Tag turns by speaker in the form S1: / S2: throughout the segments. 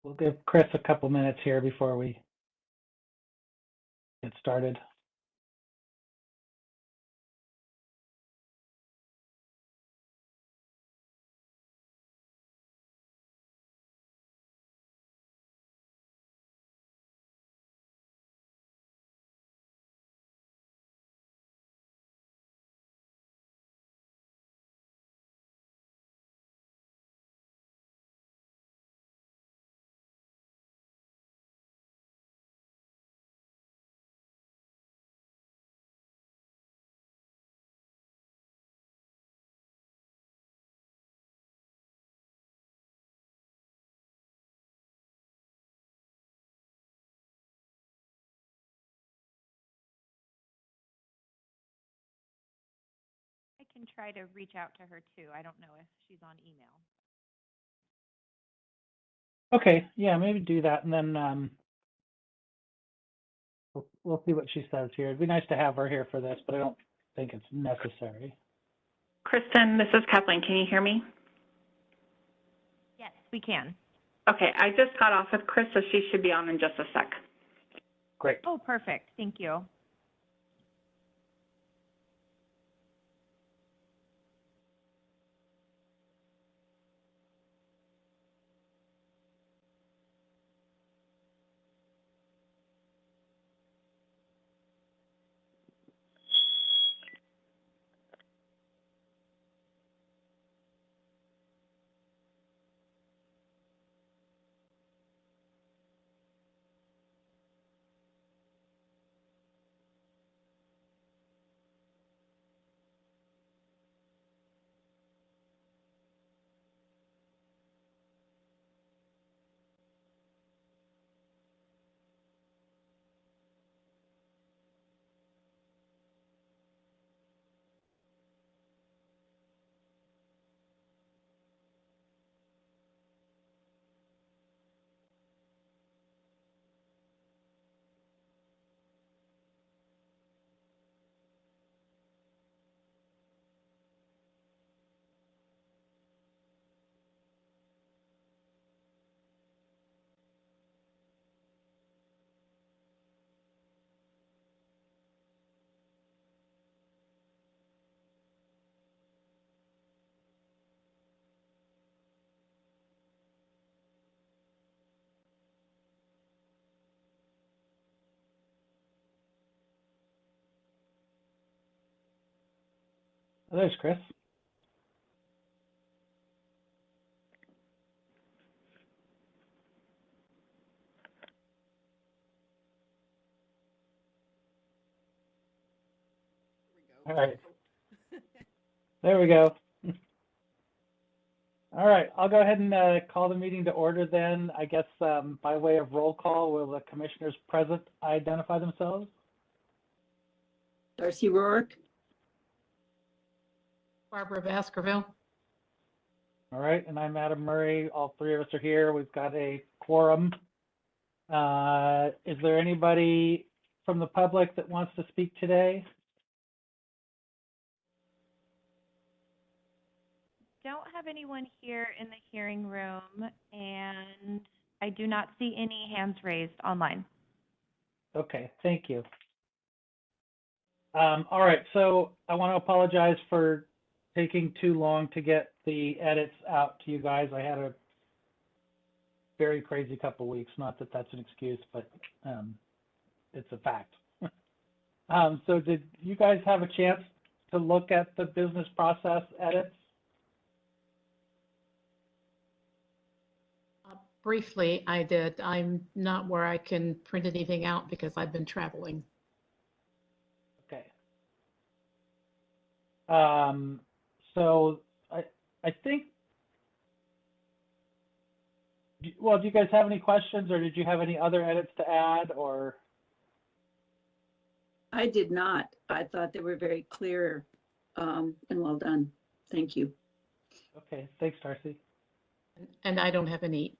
S1: We'll give Chris a couple minutes here before we get started.
S2: I can try to reach out to her too. I don't know if she's on email.
S1: Okay, yeah, maybe do that, and then we'll see what she says here. It'd be nice to have her here for this, but I don't think it's necessary.
S3: Kristen, this is Kathleen. Can you hear me?
S2: Yes, we can.
S3: Okay, I just got off with Chris, so she should be on in just a sec.
S1: Great.
S2: Oh, perfect. Thank you.
S1: Oh, there's Chris. All right. There we go. All right, I'll go ahead and call the meeting to order then. I guess by way of roll call, will the commissioners present identify themselves?
S4: Darcy Rourke.
S5: Barbara Baskerville.
S1: All right, and I'm Adam Murray. All three of us are here. We've got a quorum. Is there anybody from the public that wants to speak today?
S2: Don't have anyone here in the hearing room, and I do not see any hands raised online.
S1: Okay, thank you. All right, so I want to apologize for taking too long to get the edits out to you guys. I had a very crazy couple weeks. Not that that's an excuse, but it's a fact. So did you guys have a chance to look at the business process edits?
S5: Briefly, I did. I'm not where I can print anything out because I've been traveling.
S1: Okay. So I think, well, do you guys have any questions, or did you have any other edits to add, or?
S4: I did not. I thought they were very clear and well done. Thank you.
S1: Okay, thanks, Darcy.
S5: And I don't have any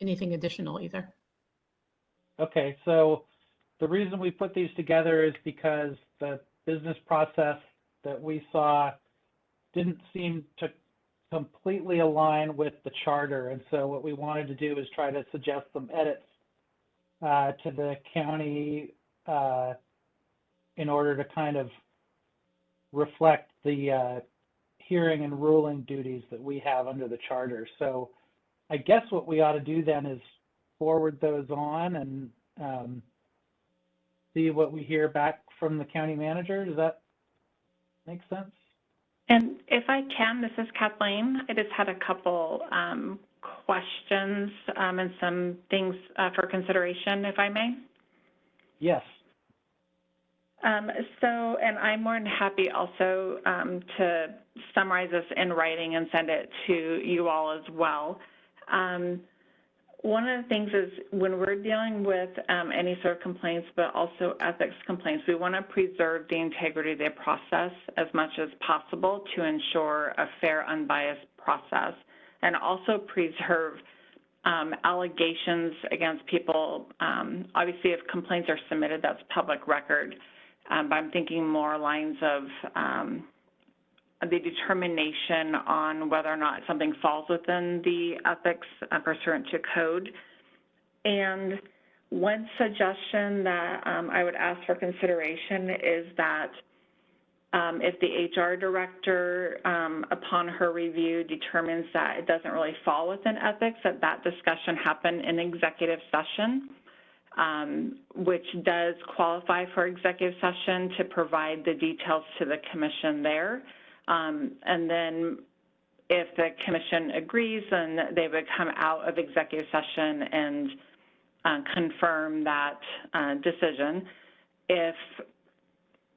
S5: anything additional either.
S1: Okay, so the reason we put these together is because the business process that we saw didn't seem to completely align with the charter. And so what we wanted to do is try to suggest some edits to the county in order to kind of reflect the hearing and ruling duties that we have under the charter. So I guess what we ought to do then is forward those on and see what we hear back from the county manager. Does that make sense?
S3: And if I can, this is Kathleen. I just had a couple questions and some things for consideration, if I may.
S1: Yes.
S3: And I'm more than happy also to summarize this in writing and send it to you all as well. One of the things is when we're dealing with any sort of complaints, but also ethics complaints, we want to preserve the integrity of the process as much as possible to ensure a fair, unbiased process, and also preserve allegations against people. Obviously, if complaints are submitted, that's public record. But I'm thinking more lines of the determination on whether or not something falls within the ethics pursuant to code. And one suggestion that I would ask for consideration is that if the HR director, upon her review, determines that it doesn't really fall within ethics, that discussion happen in executive session. Which does qualify for executive session to provide the details to the commission there. And then if the commission agrees, then they would come out of executive session and confirm that decision. If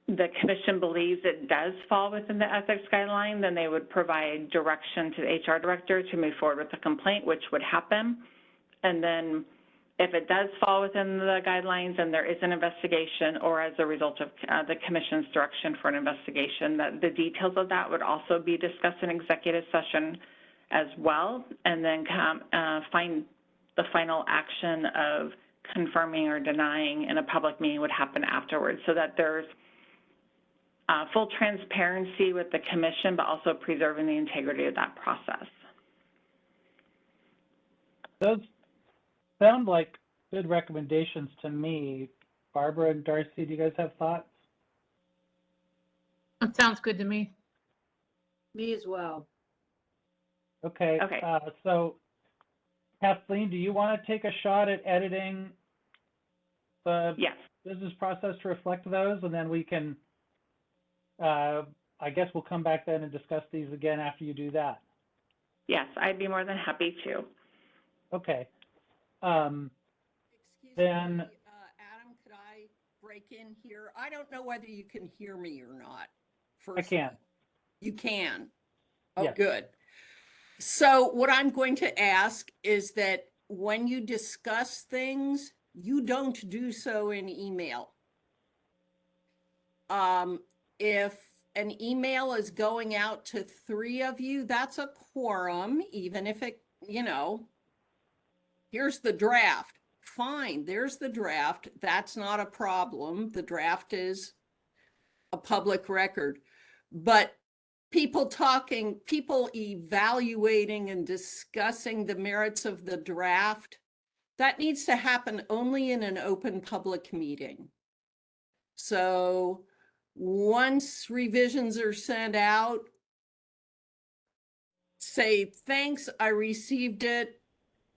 S3: the commission believes it does fall within the ethics guideline, then they would provide direction to the HR director to move forward with the complaint, which would happen. And then if it does fall within the guidelines and there is an investigation, or as a result of the commission's direction for an investigation, that the details of that would also be discussed in executive session as well, and then find the final action of confirming or denying in a public meeting would happen afterwards, so that there's full transparency with the commission, but also preserving the integrity of that process.
S1: Those sound like good recommendations to me. Barbara and Darcy, do you guys have thoughts?
S5: That sounds good to me.
S4: Me as well.
S1: Okay.
S3: Okay.
S1: So Kathleen, do you want to take a shot at editing the
S3: Yes.
S1: business process to reflect those? And then we can, I guess we'll come back then and discuss these again after you do that.
S3: Yes, I'd be more than happy to.
S1: Okay.
S6: Excuse
S1: Then-
S6: me, Adam, could I break in here? I don't know whether you can hear me or not.
S1: I can.
S6: You can? Oh,
S1: Yes.
S6: good. So what I'm going to ask is that when you discuss things, you don't do so in email. If an email is going out to 3 of you, that's a quorum, even if it, here's the draft. Fine, there's the draft. That's not a problem. The draft is a public record. But people evaluating and discussing the merits of the draft, that needs to happen only in an open public meeting. So once revisions are sent out, say, thanks, I received it.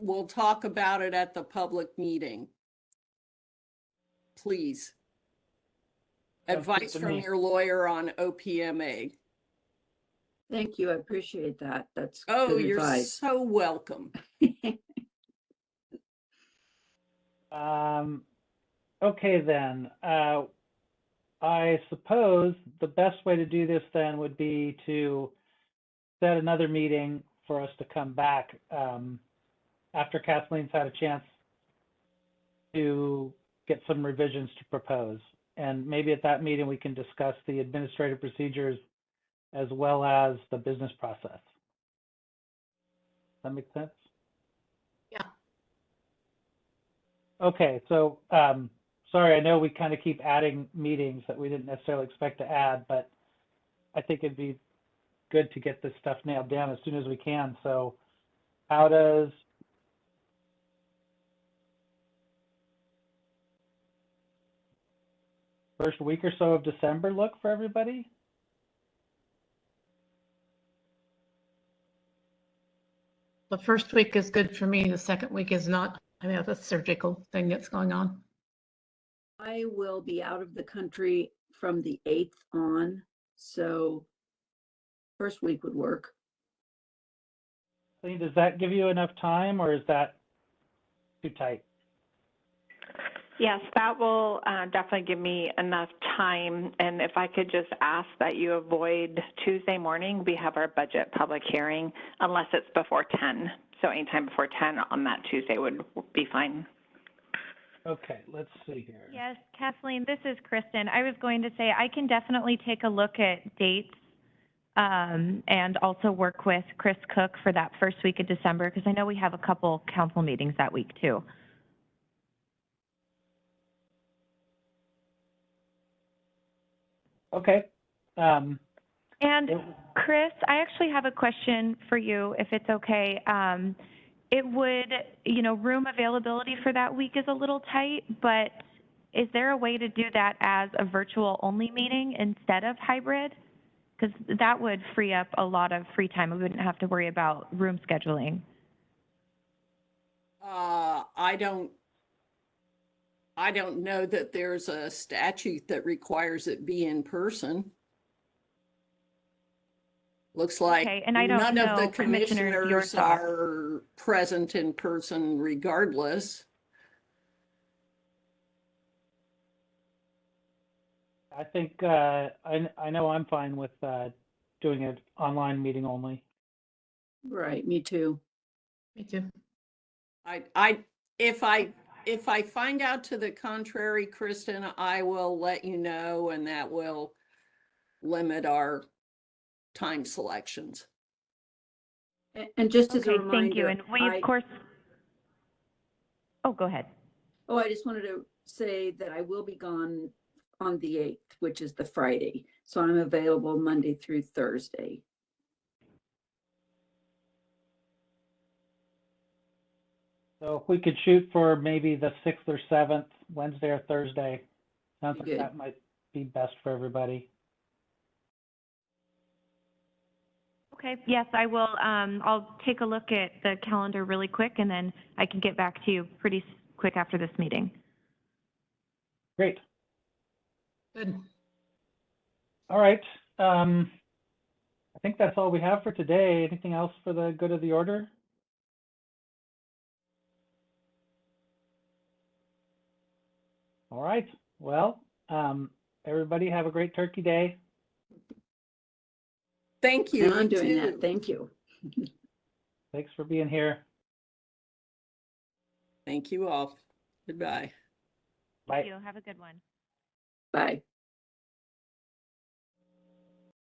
S6: We'll talk about it at the public meeting. Please.
S1: Sounds good
S6: Advice
S1: to
S6: from
S1: me.
S6: your lawyer on OPMA.
S4: Thank you. I appreciate that. That's
S6: Oh,
S4: good
S6: you're
S4: advice.
S6: so welcome.
S1: Okay then. I suppose the best way to do this then would be to set another meeting for us to come back after Kathleen's had a chance to get some revisions to propose. And maybe at that meeting, we can discuss the administrative procedures as well as the business process. Does that make sense?
S5: Yeah.
S1: Okay, so sorry, I know we kind of keep adding meetings that we didn't necessarily expect to add, but I think it'd be good to get this stuff nailed down as soon as we can. So how does first week or so of December look for everybody?
S5: The first week is good for me. The second week is not. I have a surgical thing that's going on.
S4: I will be out of the country from the 8th on, so first week would work.
S1: Does that give you enough time, or is that too tight?
S3: Yes, that will definitely give me enough time. And if I could just ask that you avoid Tuesday morning, we have our budget public hearing, unless it's before 10. So anytime before 10 on that Tuesday would be fine.
S1: Okay, let's see here.
S2: Yes, Kathleen, this is Kristen. I was going to say I can definitely take a look at dates and also work with Chris Cook for that first week of December, because I know we have a couple council meetings that week too.
S1: Okay.
S2: And
S1: it-
S2: Chris, I actually have a question for you, if it's okay. It would, room availability for that week is a little tight, but is there a way to do that as a virtual only meeting instead of hybrid? Because that would free up a lot of free time. We wouldn't have to worry about room scheduling.
S6: I don't know that there's a statute that requires it be in person. Looks like
S2: Okay, and I don't
S6: none of the
S2: know, Commissioner, your
S6: commissioners
S2: thoughts.
S6: are present in person regardless.
S1: I think I know I'm fine with doing an online meeting only.
S4: Right, me too.
S5: Me too.
S6: If I find out to the contrary, Kristen, I will let you know, and that will limit our time selections.
S4: And just as a
S2: Okay, thank you.
S4: reminder,
S2: And we, of course, oh, go ahead.
S4: I just wanted to say that I will be gone on the 8th, which is the Friday. So I'm available Monday through Thursday.
S1: So if we could shoot for maybe the 6th or 7th, Wednesday or Thursday, sounds like
S4: Good.
S1: that might be best for everybody.
S2: Okay, yes, I will. I'll take a look at the calendar really quick, and then I can get back to you pretty quick after this meeting.
S1: Great.
S5: Good.
S1: All right. I think that's all we have for today. Anything else for the good of the order? All right. Well, everybody have a great Turkey Day.
S6: Thank you.
S4: And I'm
S6: you
S4: doing
S6: too.
S4: that. Thank you.
S1: Thanks for being here.
S6: Thank you all. Goodbye.
S1: Bye.
S2: Thank you. Have a good one.
S4: Bye.